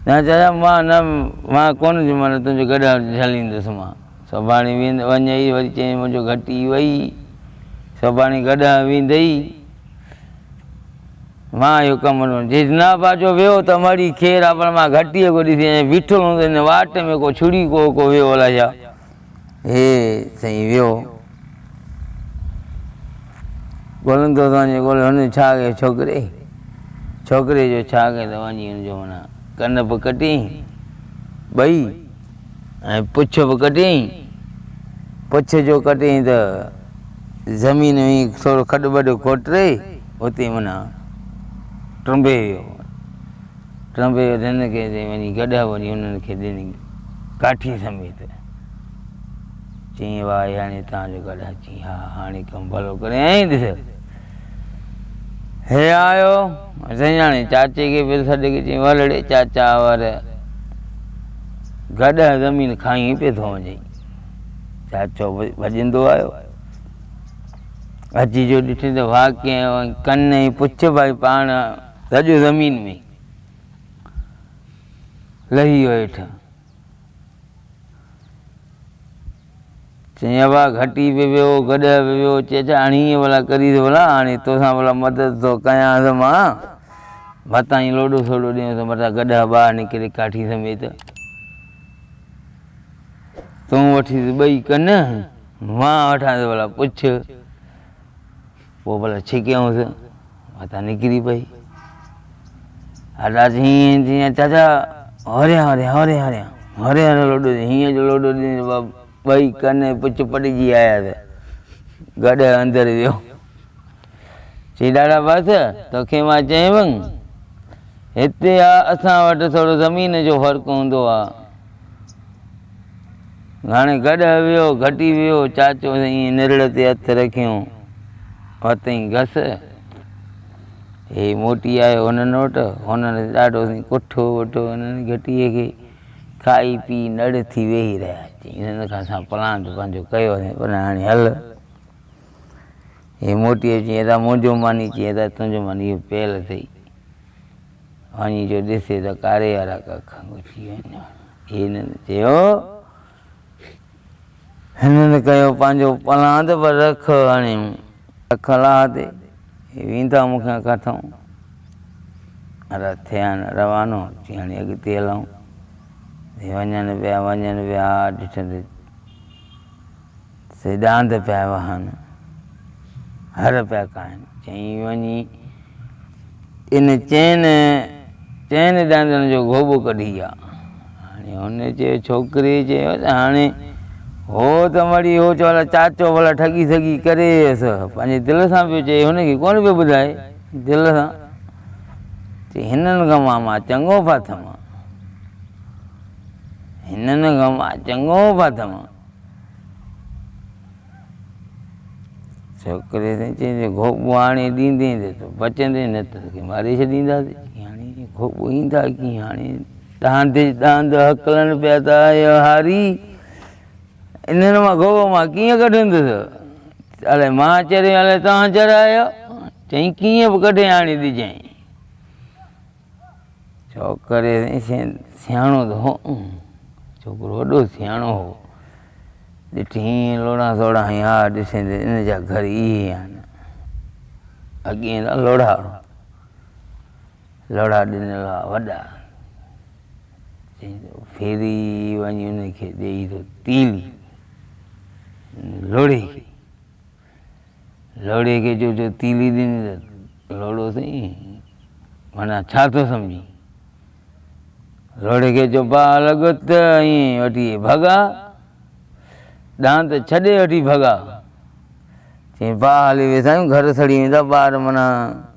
ना चाचा मां कोन थी माना तुंहिंजो गॾा झलींदुसि मां सुभाणे वञई वरी चई मुंहिंजो घटी वई सुभाणे गॾा वेंदई मां इहो कमु जे न बाजो वियो त मरी खेर आहे पर मां घटीअ को ॾिसी बीठो हूंदो हिन वाट में को छुरी को वियो अलाए छा हे साईं वियो ॻोल्हंदो त वञे ॻोल्हे हुन छा कयो छोकिरे जो छा कयो त वञी हुनजो माना कन बि कटियईं ॿई ऐं पुछ बि कटियईं पुछ जो कटियईं त ज़मीन में थोरो खॾु वॾो खोटे उते माना टुंबे वियो हिन खे वञी गॾा वञी हुननि खे ॾिनी काठी समेत चई वाह हाणे तव्हांजो गॾा चई हा हाणे कमु भलो करे आई ॾिस हे आयो साईं हाणे चाचे खे पियो सॾ के चई वलड़े चाचा वर गॾा ज़मीन खाई पियो थो वञे चाचो भॼंदो आयो अची जो ॾिठे त वाक़ई कन ई पुछ भाई पाण सॼो ज़मीन में लही वियो हेठि चई अबा घटी बि वियो गॾ बि वियो चेचा हाणे हीअं भला करीस भला हाणे तोसां भला मदद थो कयांसि मां मतां ई लोॾो सोॾो ॾियसि मथां गॾा ॿाहिरि निकिरे काठी समेत तूं वठीसि ॿई कन मां वठांसि भला पुछ पोइ भला छिकियऊंसि मथां निकिरी पई हलाच हीअं जीअं चाचा हरिया लोॾो हीअं जो लोॾो ॾिनो ॿई कन पुछ पटिजी आया त गॾ अंदरि वियो चई ॾाढा बसि तोखे मां चयमि हिते आहे असां वटि थोरो ज़मीन जो फ़र्क़ु हूंदो आहे हाणे गॾ वियो घटी वियो चाचो ईअं निरड़ ते हथु रखियऊं वतई घस हे मोटी आयो हुननि वटि हुननि ॾाढो कुठो वठो हुननि घटीअ खे खाई पी नड़ थी वेही रहिया चई हिन खां असां प्लान पंहिंजो कयोसीं पर हाणे हल हे मोटीअ चई हेॾा मुंहिंजो मानी चई हेॾा तुंहिंजो मानी इहो पहल अथई वञी जो ॾिसे त कारे वारा कख उथी वञो हिननि चयो हिननि कयो पंहिंजो प्लान त पर रख हाणे रखला ते वेंदा मूंखां किथां थिया रवानो चई हाणे अॻिते हलूं वञनि पिया ॾिठनि सिधांत पिया वहनि हर पिया खाइनि चई वञी इन चइनि ॾांदनि जो गोबो कढी आहे हाणे हुन चयो छोकिरे चयो त हाणे हो त वरी हो चयो भला चाचो भला ठगी सगी करेसि पंहिंजे दिलि सां पियो चए हुनखे कोन पियो ॿुधाए दिलि सां चई हिननि खां मां चङो फाथमि हिननि खां मां चङो फाथमि छोकिरे साईं चई गोबो हाणे ॾींदे त बचंदे न त मारे छॾींदासीं हाणे गोबो ईंदा कीअं हाणे ॾांद हकलनि पिया त हारी इन्हनि मां गोबो मां कीअं कढंदुसि अलाए मां चढ़ियो अलाए तव्हां चढ़ायो चई कीअं बि कढे हाणे ॾिजांइ छोकिरे साईं सियाणो त हो छोकिरो वॾो सियाणो हो ॾिठी हीअं लोड़ा सोड़ा हई हा ॾिसे इन जा घर इहे आहिनि अॻे न लोड़ा ॾिनल आहे वॾा फेरी वञी हुनखे ॾेई थो तीली लोड़े खे जो तीली ॾिनी त लोड़ो साईं माना छा थो सम्झी लोड़े खे जो भाउ लॻो त ईअं वठी भॻा ॾांद छॾे वठी भॻा चई भाउ हली वेंदा आहियूं घर सड़ी वेंदा ॿार माना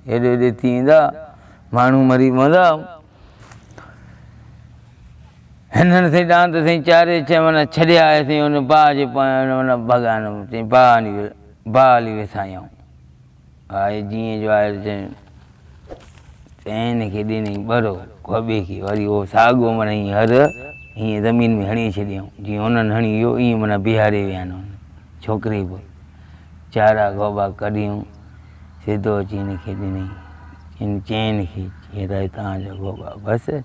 हेॾे होॾे थी वेंदा माण्हू मरी पवंदा हिननि साईं ॾांद साईं चारे छह माना छॾे आयासीं हुन भाउ जे माना भॻा न चई भाउ हली वेसायूं आहे जीअं जो आहे चइनि खे ॾिनई ॿरो गोबे खे वरी उहो साॻियो माना हीअं हर हीअं ज़मीन में हणी छॾियऊं जीअं हुननि हणी वियो ईअं माना बीहारे विया आहिनि छोकिरे बि चारा गोबा कढियूं सिधो अची हिनखे ॾिनई इन चइनि खे हीअ तव्हांजा गोबा बसि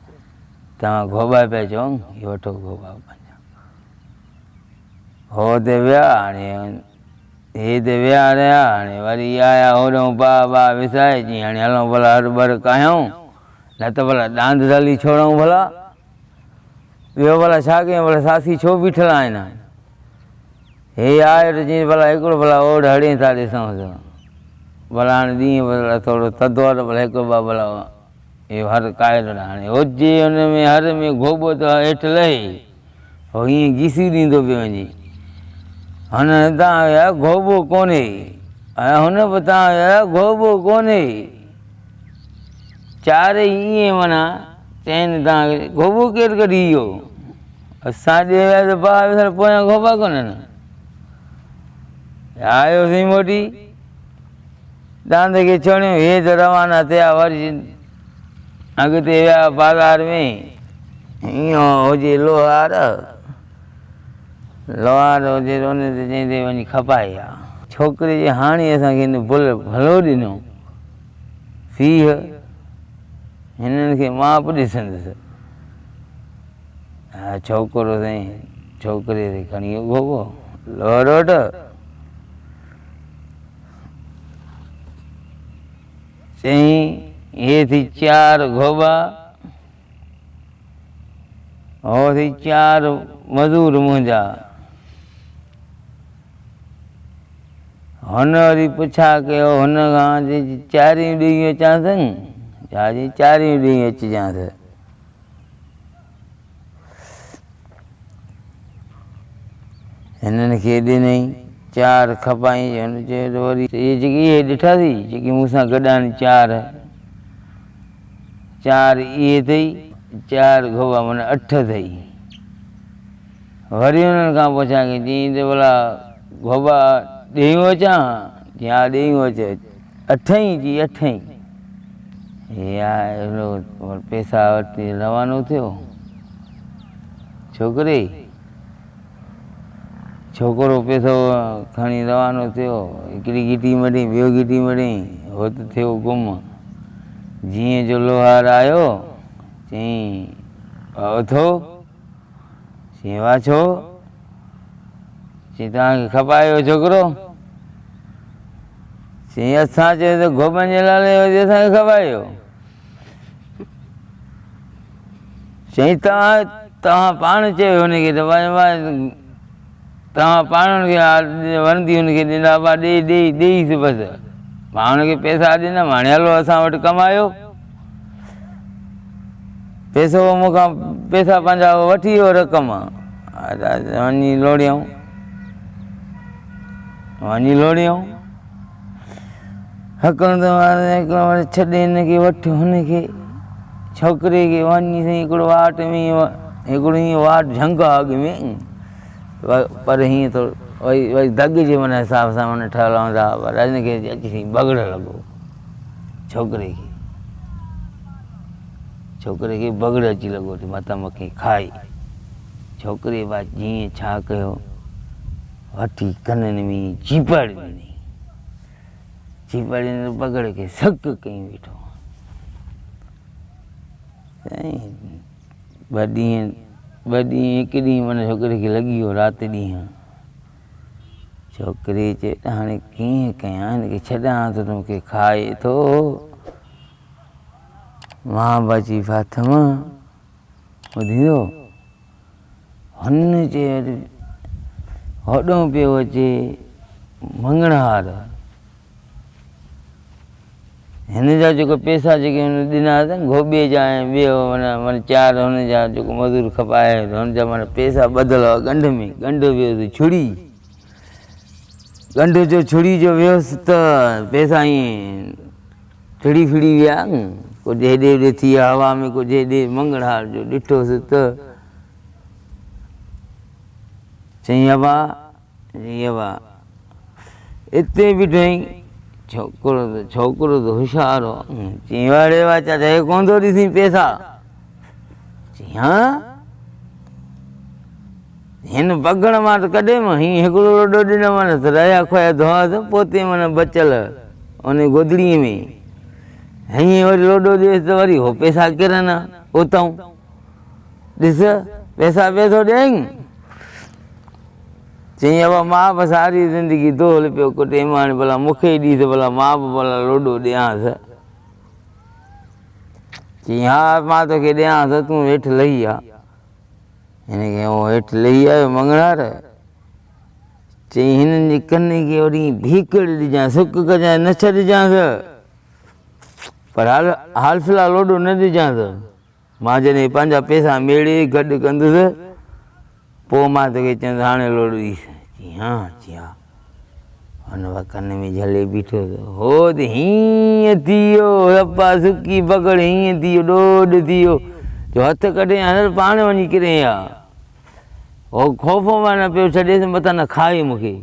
तव्हां गोबा पिया चओ इहे वठो गोबा पंहिंजा हो ते विया हाणे हे ते विया रहिया हाणे वरी आया होॾो बा विसाए चई हाणे हलूं भला हर भर कायूं न त भला डांद दली छोड़ूं भला ॿियो भला छा कयूं भला सासी छो बीठल आहिनि हे आयो त चई भला हिकिड़ो भला ओड़ हड़े था ॾिसूं भला हाणे ॾींहुं भला थोरो थधो आहे त भला हिकु ॿ भला इहो हर काइर हाणे हुजे हुन में हर में गोबो त हेठि लहे हो हीअं घिसी ॾींदो पियो वञे हुन तव्हां विया गोबो कोन्हे ऐं हुन बि तव्हां विया गोबो कोन्हे चारि ईअं माना चइनि तव्हांखे गोबो केरु कढी वियो असां ॾे विया त भाउ वीचारा पोयां गोबा कोन्हनि आयोसीं मोटी डांद खे छोड़ियो हे त रवाना थिया वरी अॻिते विया बाज़ार में हीअं हुजे लोहार हुजे त उन ते चई ते वञी खपाए आहे छोकिरे जे हाणे असांखे हिन भलो ॾिनो सीह हिननि खे मां बि ॾिसंदुसि हा छोकिरो साईं छोकिरे ते खणी गोबो लोहर वटि चई हे थी 4 गोबा हो थी 4 मज़ूर मुंहिंजा हुन वरी पुछा कयो हुन खां चारियूं ॾींहं अचांसि छा जी चारियूं ॾींहं अचिजांसि हिननि खे ॾिनई 4 खपाई हुन चयो वरी इहे जेकी इहे ॾिठासीं जेकी मूंसां गॾु आहिनि 4 इहे अथई 4 गोबा माना 8 अथई वरी हुननि खां पुछां की चई त भला गोबा ॾेयूं अचां हा ॾेयूं अच 8 जी 8 हे पैसा वठी रवानो थियो छोकिरो पैसो खणी रवानो थियो हिकिड़ी गिटी मॾी ॿियो गिटी मॾी हो त थियो गुम जीअं जो लोहार आयो चई उथो चई वाह छो चई तव्हांखे खपायो छोकिरो चई असां चयो त गोबनि जे लाइ असांखे खपायो चई तव्हां पाण चयो हुनखे त तव्हां पाण हुनखे वरंदी हुनखे ॾिना ॾेईसि बसि मां हुनखे पैसा ॾिनमि हाणे हलो असां वटि कमायो पैसो मूंखां पैसा पंहिंजा वठी वियो रक़म वञी लोड़ियऊं हिकिड़ो त छॾे हिनखे वठि हुनखे छोकिरे खे वञी साईं हिकिड़ो वाट में हिकिड़ो हीअं वाट झंग आहे अॻ में पर हीअं थोरो वरी दग जे माना हिसाब सां माना ठहियल हूंदा पर हिनखे अची साईं बगड़ लॻो छोकिरे खे बगड़ अची लॻो त मथां मथे खाई छोकिरे बा जीअं छा कयो वठी कननि में चीपड़ ॾिनी बगड़ खे सक कई वेठो ॿ ॾींहं हिकु ॾींहुं माना छोकिरे खे लॻी वियो राति ॾींहुं छोकिरे चए हाणे कीअं कयां हिनखे छॾां त मूंखे खाए थो मां बची फाथम ॿुधी हुन चए होॾो पियो अचे मंगणहार हिन जा जेको पैसा जेके हुन ॾिना अथनि गोबे जा ऐं ॿियो माना 4 हुन जा जेको मज़ूर खपाए हुन जा माना पैसा ॿधल हुआ ॻंढ में ॻंढ वियोसि छुरी ॻंढ जो छुरी जो वियोसि त पैसा ईअं टिड़ी फिड़ी विया कुझु हेॾे होॾे थी विया हवा में कुझु हेॾे मंगणहार जो ॾिठोसि त चई अबा हिते बीठई छोकिरो त होशियारु हो चई वारे वाह चाचा हे कोन थो ॾिसी पैसा चई हा हिन पगड़ मां त कॾहिं मां हीअं हिकिड़ो लोॾो ॾिनो माना त रहिया खोया धोआसि पोते माना बचियल उन गोदड़ीअ में, हीअं वरी लोॾो ॾिएसि त वरी हो पैसा किरनि उतां ॾिस पैसा पियो थो ॾियईं चईं अब मां बि सारी ज़िंदगी दोल पियो कुटे हाणे भला मूंखे ई ॾीस भला मां बि भला लोॾो ॾियांसि चईं हा मां तोखे ॾियांसि तूं हेठि लही आ हिनखे हेठि लही आयो मंगणार चईं हिननि जे कन खे वरी भीकड़ ॾिजांइ सुक कजांइ न छॾिजांसि पर हाल फ़िलहालु लोॾो न ॾिजांसि मां जॾहिं पंहिंजा पैसा मेड़े गॾु कंदुसि पोइ मां तोखे चवंदुसि हाणे लोॾो ॾीस चईं हा हुन कन में झले बीठो हो त हीअं थी वियो सपा सुकी पकड़ हीअं थी वियो ॾोढ थी वियो जो हथु कढे हल पाण वञी किरे हा हो ख़ौफ़ मां न पियो छॾेसि मथां न खाए मूंखे